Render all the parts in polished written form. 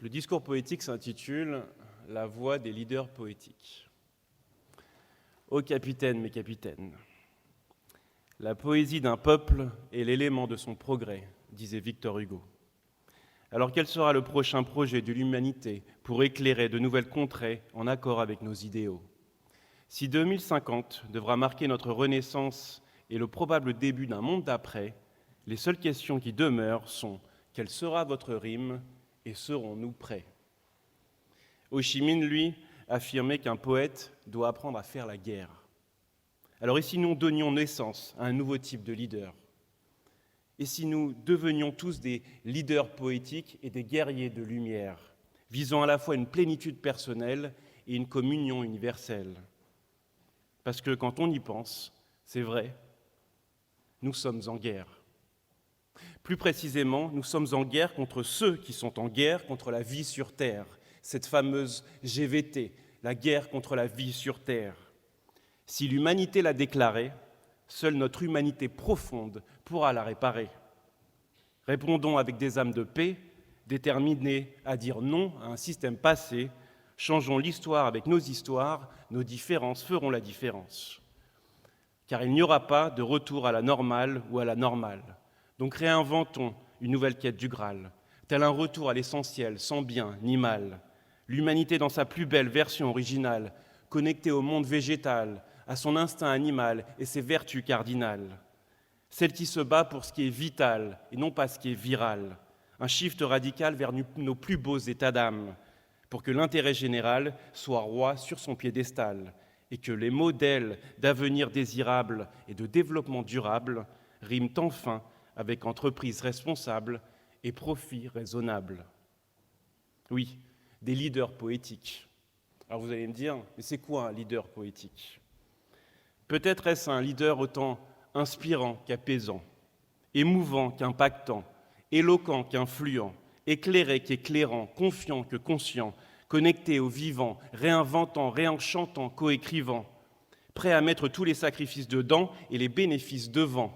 Le discours poétique s'intitule « La voix des leaders poétiques ». Ô capitaines, mes capitaines, la poésie d'un peuple est l'élément de son progrès, disait Victor Hugo. Alors quel sera le prochain projet de l'humanité pour éclairer de nouvelles contrées en accord avec nos idéaux ? Si 2050 devra marquer notre renaissance et le probable début d'un monde d'après, les seules questions qui demeurent sont « Quelle sera votre rime et serons-nous prêts ?» Ho Chi Minh, lui, affirmait qu'un poète doit apprendre à faire la guerre. Alors et si nous donnions naissance à un nouveau type de leader ? Et si nous devenions tous des leaders poétiques et des guerriers de lumière, visant à la fois une plénitude personnelle et une communion universelle ? Parce que quand on y pense, c'est vrai, nous sommes en guerre. Plus précisément, nous sommes en guerre contre ceux qui sont en guerre contre la vie sur Terre, cette fameuse GVT, la guerre contre la vie sur Terre. Si l'humanité l'a déclarée, seule notre humanité profonde pourra la réparer. Répondons avec des âmes de paix, déterminées à dire non à un système passé. Changeons l'histoire avec nos histoires, nos différences feront la différence. Car il n'y aura pas de retour à la normale ou à la normale. Donc réinventons une nouvelle quête du Graal, tel un retour à l'essentiel, sans bien ni mal. L'humanité dans sa plus belle version originale, connectée au monde végétal, à son instinct animal et ses vertus cardinales. Celle qui se bat pour ce qui est vital et non pas ce qui est viral. Un shift radical vers nos plus beaux états d'âme, pour que l'intérêt général soit roi sur son piédestal et que les modèles d'avenir désirable et de développement durable riment enfin avec entreprise responsable et profit raisonnable. Oui, des leaders poétiques. Alors vous allez me dire, mais c'est quoi un leader poétique ? Peut-être est-ce un leader autant inspirant qu'apaisant, émouvant qu'impactant, éloquent qu'influent, éclairé qu'éclairant, confiant que conscient, connecté au vivant, réinventant, réenchantant, coécrivant, prêt à mettre tous les sacrifices dedans et les bénéfices devant,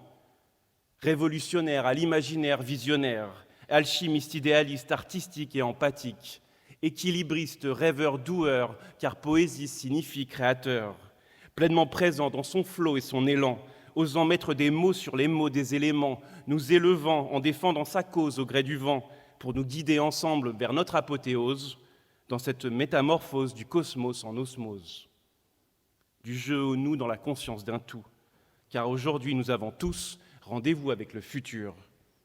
révolutionnaire à l'imaginaire visionnaire, alchimiste idéaliste, artistique et empathique, équilibriste, rêveur, doueur, car poésie signifie créateur, pleinement présent dans son flot et son élan, osant mettre des mots sur les mots des éléments, nous élevant en défendant sa cause au gré du vent, pour nous guider ensemble vers notre apothéose, dans cette métamorphose du cosmos en osmose, du jeu au nous dans la conscience d'un tout, car aujourd'hui nous avons tous rendez-vous avec le futur,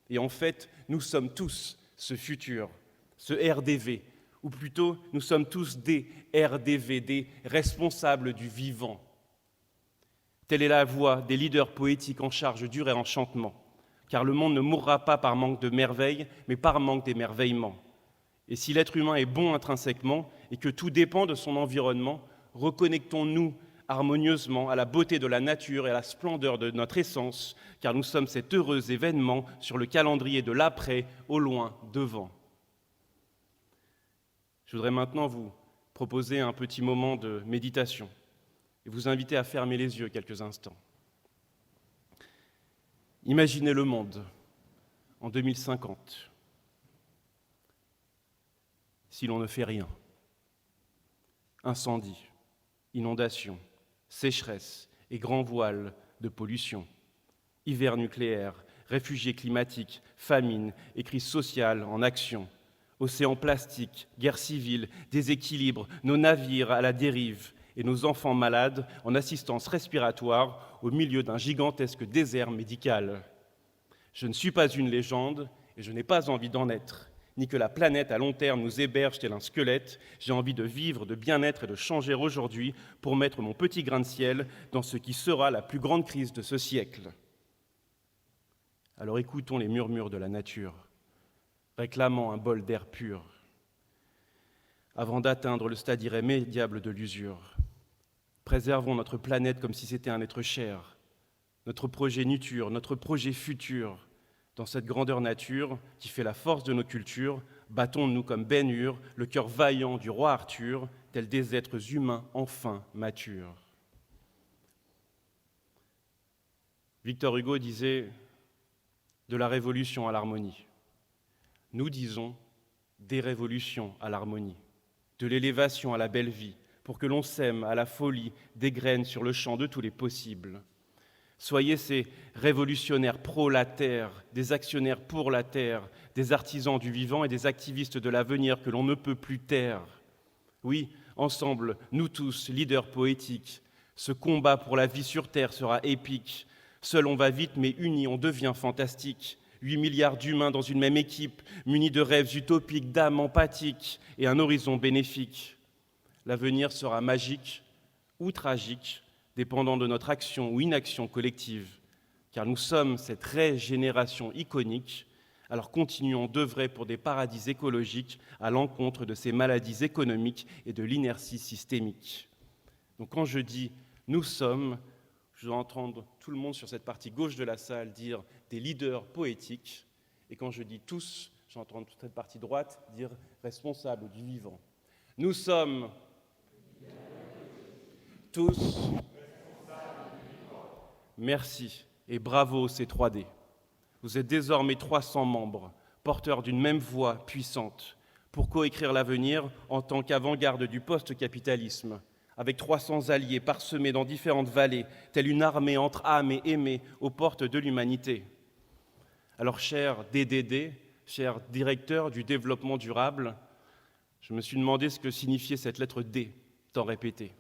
et en fait nous sommes tous ce futur, ce RDV, ou plutôt nous sommes tous des RDV, des responsables du vivant. Telle est la voix des leaders poétiques en charge du réenchantement, car le monde ne mourra pas par manque de merveilles, mais par manque d'émerveillement. Et si l'être humain est bon intrinsèquement et que tout dépend de son environnement, reconnectons-nous harmonieusement à la beauté de la nature et à la splendeur de notre essence, car nous sommes cet heureux événement sur le calendrier de l'après, au loin, devant. Je voudrais maintenant vous proposer un petit moment de méditation et vous inviter à fermer les yeux quelques instants. Imaginez le monde en 2050. Si l'on ne fait rien. Incendie, inondations, sécheresse et grands voiles de pollution, hiver nucléaire, réfugiés climatiques, famine et crise sociale en action, océans plastiques, guerre civile, déséquilibre, nos navires à la dérive et nos enfants malades en assistance respiratoire au milieu d'un gigantesque désert médical. Je ne suis pas une légende et je n'ai pas envie d'en être, ni que la planète à long terme nous héberge tel un squelette. J'ai envie de vivre, de bien-être et de changer aujourd'hui pour mettre mon petit grain de ciel dans ce qui sera la plus grande crise de ce siècle. Alors écoutons les murmures de la nature, réclamant un bol d'air pur, avant d'atteindre le stade irrémédiable de l'usure. Préservons notre planète comme si c'était un être cher, notre progéniture, notre projet futur. Dans cette grandeur nature qui fait la force de nos cultures, battons-nous comme Ben-Hur, le cœur vaillant du roi Arthur, tels des êtres humains enfin matures. Victor Hugo disait « De la révolution à l'harmonie ». Nous disons des révolutions à l'harmonie, de l'élévation à la belle vie, pour que l'on sème à la folie des graines sur le champ de tous les possibles. Soyez ces révolutionnaires pro la terre, des actionnaires pour la terre, des artisans du vivant et des activistes de l'avenir que l'on ne peut plus taire. Oui, ensemble, nous tous, leaders poétiques, ce combat pour la vie sur terre sera épique. Seul on va vite, mais unis on devient fantastique. 8 milliards d'humains dans une même équipe, munis de rêves utopiques, d'âmes empathiques et un horizon bénéfique. L'avenir sera magique ou tragique, dépendant de notre action ou inaction collective, car nous sommes cette régénération iconique, alors continuons d'œuvrer pour des paradis écologiques à l'encontre de ces maladies économiques et de l'inertie systémique. Donc quand je dis « nous sommes », je dois entendre tout le monde sur cette partie gauche de la salle dire des leaders poétiques, et quand je dis tous, j'entends toute cette partie droite dire responsables du vivant. Nous sommes tous. Merci et bravo ces 3D. Vous êtes désormais 300 membres, porteurs d'une même voix puissante, pour coécrire l'avenir en tant qu'avant-garde du post-capitalisme, avec 300 alliés parsemés dans différentes vallées, telle une armée entre âmes et aimés aux portes de l'humanité. Alors, cher DDD, cher directeur du développement durable, je me suis demandé ce que signifiait cette lettre D, tant répétée.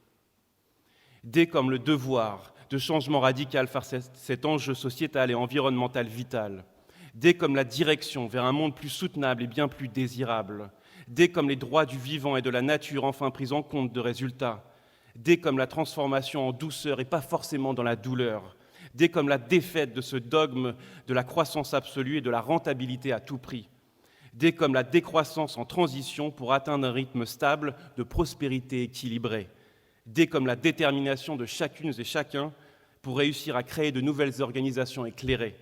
D comme le devoir de changement radical face à cet enjeu sociétal et environnemental vital. D comme la direction vers un monde plus soutenable et bien plus désirable. D comme les droits du vivant et de la nature enfin pris en compte de résultats. D comme la transformation en douceur et pas forcément dans la douleur. D comme la défaite de ce dogme de la croissance absolue et de la rentabilité à tout prix. D comme la décroissance en transition pour atteindre un rythme stable de prospérité équilibrée. D comme la détermination de chacune et chacun pour réussir à créer de nouvelles organisations éclairées.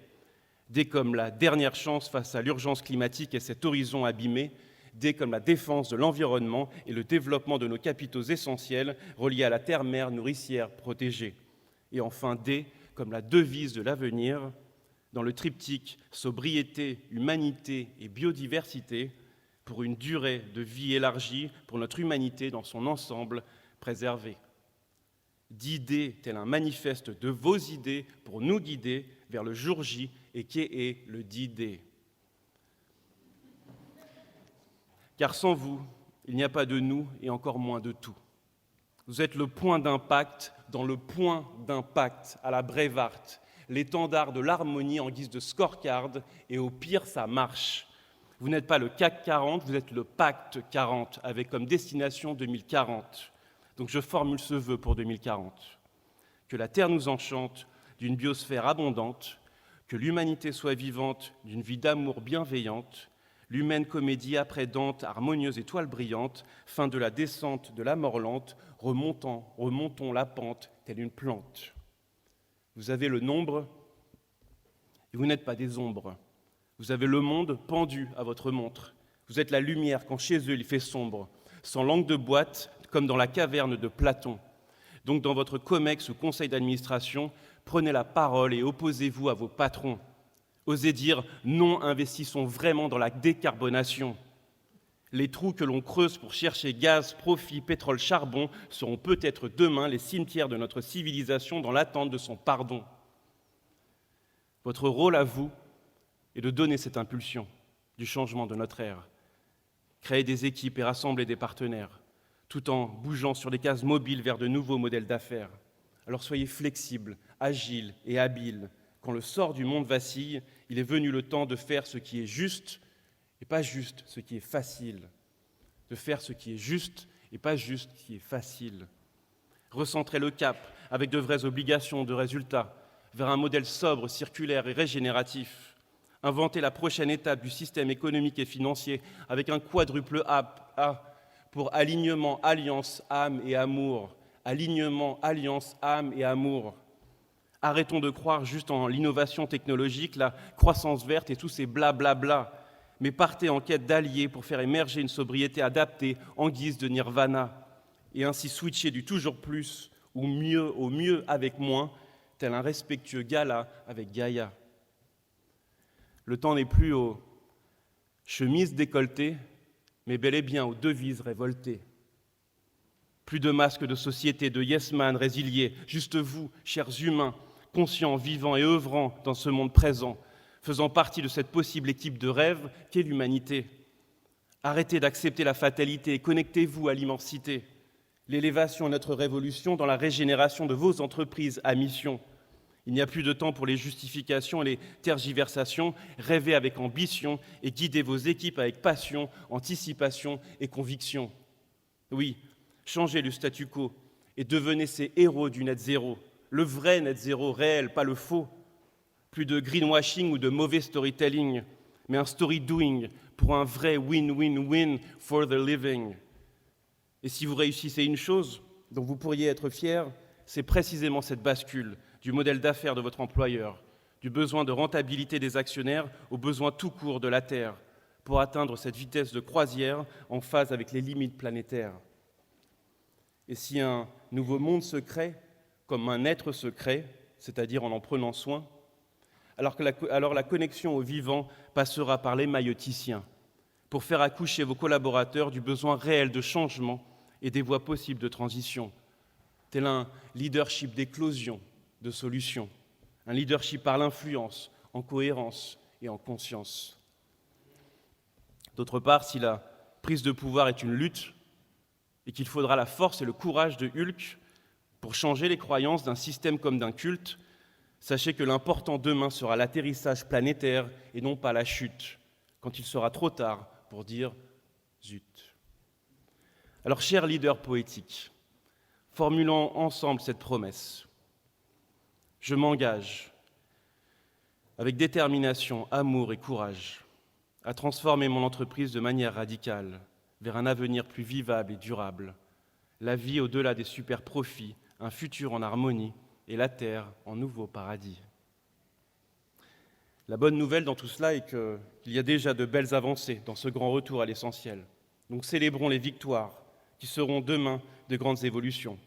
D comme la dernière chance face à l'urgence climatique et cet horizon abîmé. D comme la défense de l'environnement et le développement de nos capitaux essentiels reliés à la terre-mère nourricière protégée. Et enfin D comme la devise de l'avenir dans le triptyque sobriété, humanité et biodiversité pour une durée de vie élargie pour notre humanité dans son ensemble préservée. D'idées tel un manifeste de vos idées pour nous guider vers le jour J et qu'est le D-Day. Car sans vous, il n'y a pas de nous et encore moins de tout. Vous êtes le point d'impact dans le point d'impact à la Brevard, l'étendard de l'harmonie en guise de scorecard et au pire, ça marche. Vous n'êtes pas le CAC 40, vous êtes le Pacte 40 avec comme destination 2040. Donc je formule ce vœu pour 2040. Que la Terre nous enchante d'une biosphère abondante, que l'humanité soit vivante d'une vie d'amour bienveillante, l'humaine comédie après Dante, harmonieuse étoile brillante, fin de la descente de la mort lente, remontons la pente telle une plante. Vous avez le nombre et vous n'êtes pas des ombres. Vous avez le monde pendu à votre montre. Vous êtes la lumière quand chez eux il fait sombre, sans langue de boîte, comme dans la caverne de Platon. Donc dans votre COMEX ou conseil d'administration, prenez la parole et opposez-vous à vos patrons. Osez dire « non, investissons vraiment dans la décarbonation ». Les trous que l'on creuse pour chercher gaz, profit, pétrole, charbon seront peut-être demain les cimetières de notre civilisation dans l'attente de son pardon. Votre rôle à vous est de donner cette impulsion du changement de notre ère. Créer des équipes et rassembler des partenaires, tout en bougeant sur des cases mobiles vers de nouveaux modèles d'affaires. Alors soyez flexibles, agiles et habiles. Quand le sort du monde vacille, il est venu le temps de faire ce qui est juste et pas juste ce qui est facile. De faire ce qui est juste et pas juste ce qui est facile. Recentrer le cap avec de vraies obligations de résultats vers un modèle sobre, circulaire et régénératif. Inventer la prochaine étape du système économique et financier avec un quadruple A pour alignement, alliance, âme et amour. Alignement, alliance, âme et amour. Arrêtons de croire juste en l'innovation technologique, la croissance verte et tous ces blablabla, mais partez en quête d'alliés pour faire émerger une sobriété adaptée en guise de nirvana et ainsi switcher du toujours plus ou mieux au mieux avec moins, tel un respectueux gala avec Gaïa. Le temps n'est plus aux chemises décolletées, mais bel et bien aux devises révoltées. Plus de masques de société, de yes-man résiliés, juste vous, chers humains, conscients, vivants et œuvrant dans ce monde présent, faisant partie de cette possible équipe de rêve qu'est l'humanité. Arrêtez d'accepter la fatalité et connectez-vous à l'immensité. L'élévation est notre révolution dans la régénération de vos entreprises à mission. Il n'y a plus de temps pour les justifications et les tergiversations. Rêvez avec ambition et guidez vos équipes avec passion, anticipation et conviction. Oui, changez le statu quo et devenez ces héros du net zéro, le vrai net zéro réel, pas le faux. Plus de greenwashing ou de mauvais storytelling, mais un story doing pour un vrai win-win-win for the living. Et si vous réussissez une chose dont vous pourriez être fiers, c'est précisément cette bascule du modèle d'affaires de votre employeur, du besoin de rentabilité des actionnaires au besoin tout court de la Terre, pour atteindre cette vitesse de croisière en phase avec les limites planétaires. Et si un nouveau monde se crée, comme un être se crée, c'est-à-dire en prenant soin, alors la connexion au vivant passera par l'émailloticien, pour faire accoucher vos collaborateurs du besoin réel de changement et des voies possibles de transition, tel un leadership d'éclosion, de solution, un leadership par l'influence, en cohérence et en conscience. D'autre part, si la prise de pouvoir est une lutte et qu'il faudra la force et le courage de Hulk pour changer les croyances d'un système comme d'un culte, sachez que l'important demain sera l'atterrissage planétaire et non pas la chute, quand il sera trop tard pour dire « zut ». Alors, chers leaders poétiques, formulons ensemble cette promesse. Je m'engage, avec détermination, amour et courage, à transformer mon entreprise de manière radicale vers un avenir plus vivable et durable, la vie au-delà des super profits, un futur en harmonie et la terre en nouveau paradis. La bonne nouvelle dans tout cela est qu'il y a déjà de belles avancées dans ce grand retour à l'essentiel. Donc célébrons les victoires qui seront demain de grandes évolutions.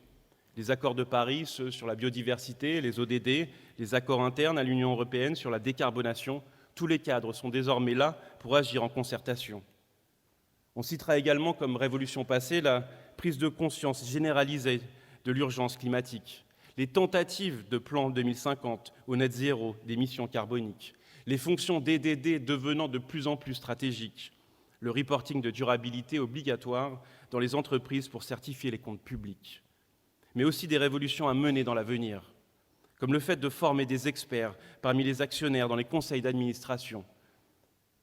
Les accords de Paris, ceux sur la biodiversité, les ODD, les accords internes à l'Union européenne sur la décarbonation, tous les cadres sont désormais là pour agir en concertation. On citera également comme révolution passée la prise de conscience généralisée de l'urgence climatique, les tentatives de plan 2050 au net zéro d'émissions carboniques, les fonctions DDD devenant de plus en plus stratégiques, le reporting de durabilité obligatoire dans les entreprises pour certifier les comptes publics, mais aussi des révolutions à mener dans l'avenir, comme le fait de former des experts parmi les actionnaires dans les conseils d'administration,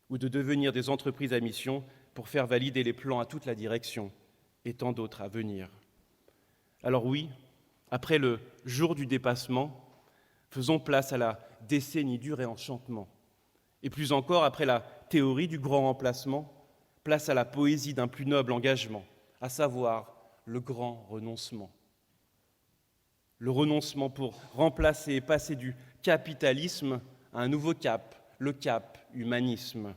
ou de devenir des entreprises à mission pour faire valider les plans à toute la direction, et tant d'autres à venir. Alors oui, après le jour du dépassement, faisons place à la décennie du réenchantement. Et plus encore, après la théorie du grand remplacement, place à la poésie d'un plus noble engagement, à savoir le grand renoncement. Le renoncement pour remplacer et passer du capitalisme à un nouveau cap, le cap humanisme.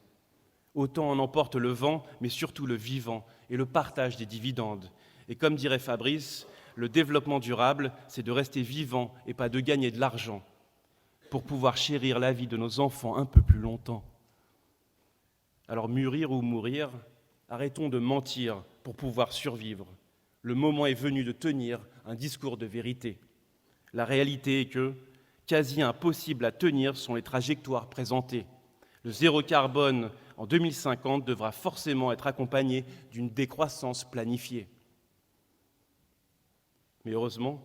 Autant en emporte le vent, mais surtout le vivant et le partage des dividendes. Et comme dirait Fabrice, le développement durable, c'est de rester vivant et pas de gagner de l'argent pour pouvoir chérir la vie de nos enfants un peu plus longtemps. Alors mûrir ou mourir, arrêtons de mentir pour pouvoir survivre. Le moment est venu de tenir un discours de vérité. La réalité est que, quasi impossibles à tenir sont les trajectoires présentées. Le zéro carbone en 2050 devra forcément être accompagné d'une décroissance planifiée. Mais heureusement,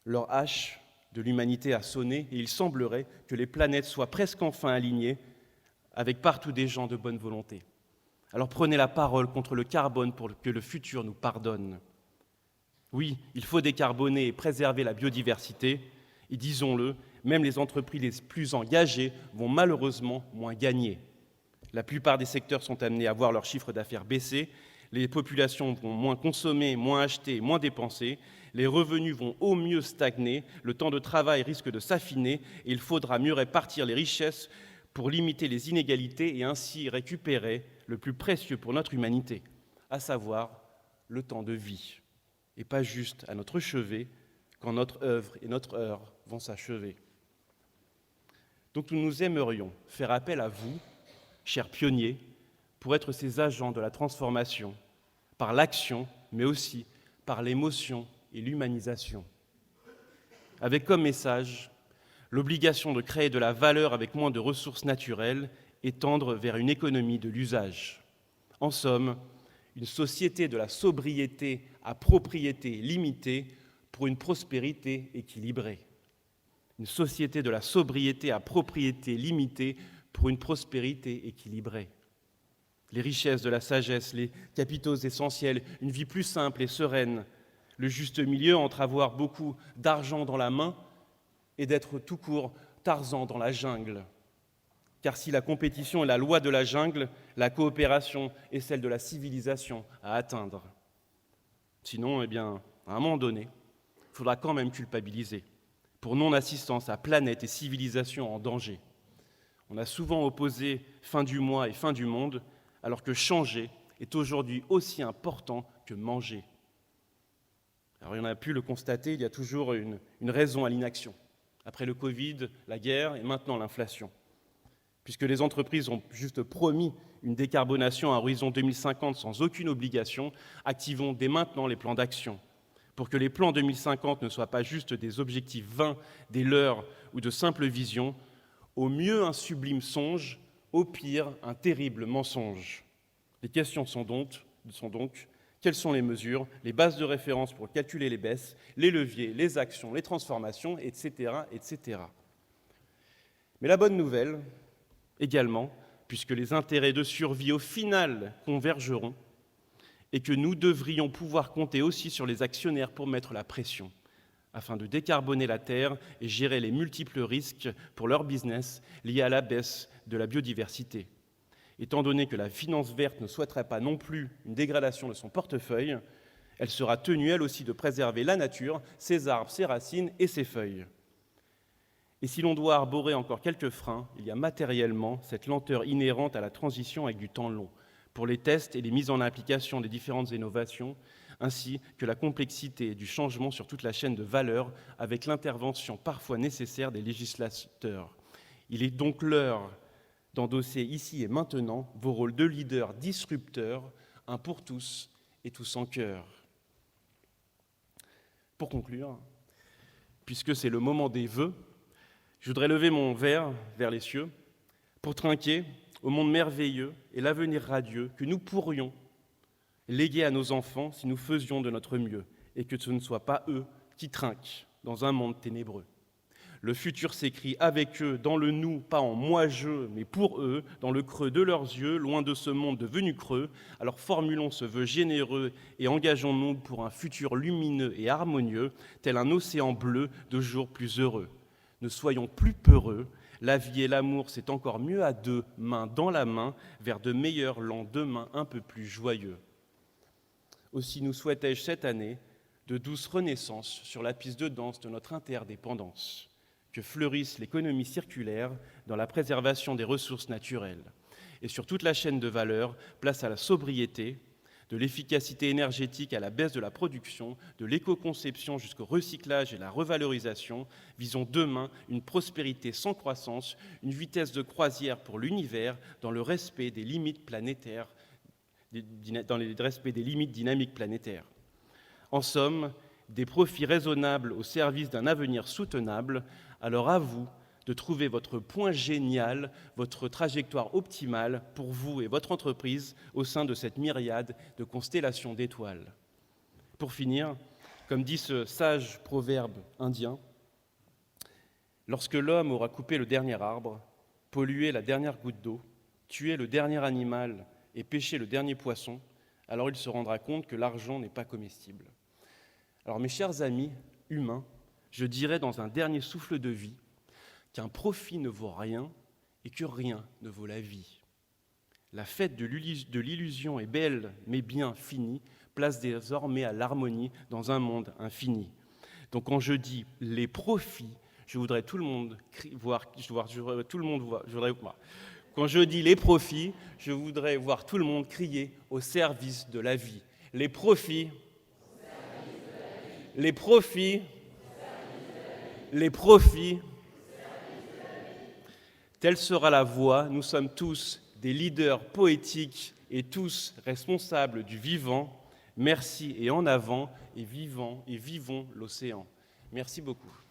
l'heure H de l'humanité a sonné et il semblerait que les planètes soient presque enfin alignées avec partout des gens de bonne volonté. Alors prenez la parole contre le carbone pour que le futur nous pardonne. Oui, il faut décarboner et préserver la biodiversité, et disons-le, même les entreprises les plus engagées vont malheureusement moins gagner. La plupart des secteurs sont amenés à voir leur chiffre d'affaires baisser, les populations vont moins consommer, moins acheter, moins dépenser, les revenus vont au mieux stagner, le temps de travail risque de s'affiner et il faudra mieux répartir les richesses pour limiter les inégalités et ainsi récupérer le plus précieux pour notre humanité, à savoir le temps de vie, et pas juste à notre chevet quand notre œuvre et notre heure vont s'achever. Donc nous aimerions faire appel à vous, chers pionniers, pour être ces agents de la transformation, par l'action, mais aussi par l'émotion et l'humanisation. Avec comme message l'obligation de créer de la valeur avec moins de ressources naturelles et tendre vers une économie de l'usage. En somme, une société de la sobriété à propriété limitée pour une prospérité équilibrée. Une société de la sobriété à propriété limitée pour une prospérité équilibrée. Les richesses de la sagesse, les capitaux essentiels, une vie plus simple et sereine, le juste milieu entre avoir beaucoup d'argent dans la main et d'être tout court Tarzan dans la jungle. Car si la compétition est la loi de la jungle, la coopération est celle de la civilisation à atteindre. Sinon, à un moment donné, il faudra quand même culpabiliser pour non-assistance à planète et civilisation en danger. On a souvent opposé fin du mois et fin du monde, alors que changer est aujourd'hui aussi important que manger. Alors, on a pu le constater, il y a toujours une raison à l'inaction. Après le Covid, la guerre et maintenant l'inflation. Puisque les entreprises ont juste promis une décarbonation à horizon 2050 sans aucune obligation, activons dès maintenant les plans d'action pour que les plans 2050 ne soient pas juste des objectifs vains, des leurres ou de simples visions, au mieux un sublime songe, au pire un terrible mensonge. Les questions sont donc quelles sont les mesures, les bases de référence pour calculer les baisses, les leviers, les actions, les transformations, etc., etc. Mais la bonne nouvelle, également, puisque les intérêts de survie au final convergeront, et que nous devrions pouvoir compter aussi sur les actionnaires pour mettre la pression, afin de décarboner la Terre et gérer les multiples risques pour leur business liés à la baisse de la biodiversité. Étant donné que la finance verte ne souhaiterait pas non plus une dégradation de son portefeuille, elle sera tenue elle aussi de préserver la nature, ses arbres, ses racines et ses feuilles. Et si l'on doit arborer encore quelques freins, il y a matériellement cette lenteur inhérente à la transition avec du temps long, pour les tests et les mises en application des différentes innovations, ainsi que la complexité du changement sur toute la chaîne de valeur, avec l'intervention parfois nécessaire des législateurs. Il est donc l'heure d'endosser ici et maintenant vos rôles de leaders disrupteurs, un pour tous et tous en cœur. Pour conclure, puisque c'est le moment des vœux, je voudrais lever mon verre vers les cieux pour trinquer au monde merveilleux et l'avenir radieux que nous pourrions léguer à nos enfants si nous faisions de notre mieux et que ce ne soit pas eux qui trinquent dans un monde ténébreux. Le futur s'écrit avec eux, dans le nous, pas en moi-je, mais pour eux, dans le creux de leurs yeux, loin de ce monde devenu creux. Alors formulons ce vœu généreux et engageons-nous pour un futur lumineux et harmonieux, tel un océan bleu de jours plus heureux. Ne soyons plus peureux, la vie et l'amour, c'est encore mieux à deux, main dans la main, vers de meilleurs lendemains un peu plus joyeux. Aussi nous souhaitais-je cette année de douces renaissances sur la piste de danse de notre interdépendance. Que fleurisse l'économie circulaire dans la préservation des ressources naturelles. Et sur toute la chaîne de valeur, place à la sobriété, de l'efficacité énergétique à la baisse de la production, de l'éco-conception jusqu'au recyclage et la revalorisation. Visons demain une prospérité sans croissance, une vitesse de croisière pour l'univers dans le respect des limites planétaires, dans le respect des limites dynamiques planétaires. En somme, des profits raisonnables au service d'un avenir soutenable. Alors à vous de trouver votre point génial, votre trajectoire optimale pour vous et votre entreprise au sein de cette myriade de constellations d'étoiles. Pour finir, comme dit ce sage proverbe indien, lorsque l'homme aura coupé le dernier arbre, pollué la dernière goutte d'eau, tué le dernier animal et pêché le dernier poisson, alors il se rendra compte que l'argent n'est pas comestible. Alors mes chers amis humains, je dirais dans un dernier souffle de vie qu'un profit ne vaut rien et que rien ne vaut la vie. La fête de l'illusion est belle mais bien finie, place désormais à l'harmonie dans un monde infini. Donc quand je dis les profits, je voudrais tout le monde voir. Quand je dis les profits, je voudrais voir tout le monde crier au service de la vie. Les profits. Les profits, les profits, telle sera la voie, nous sommes tous des leaders poétiques et tous responsables du vivant. Merci et en avant, et vivons l'océan. Merci beaucoup.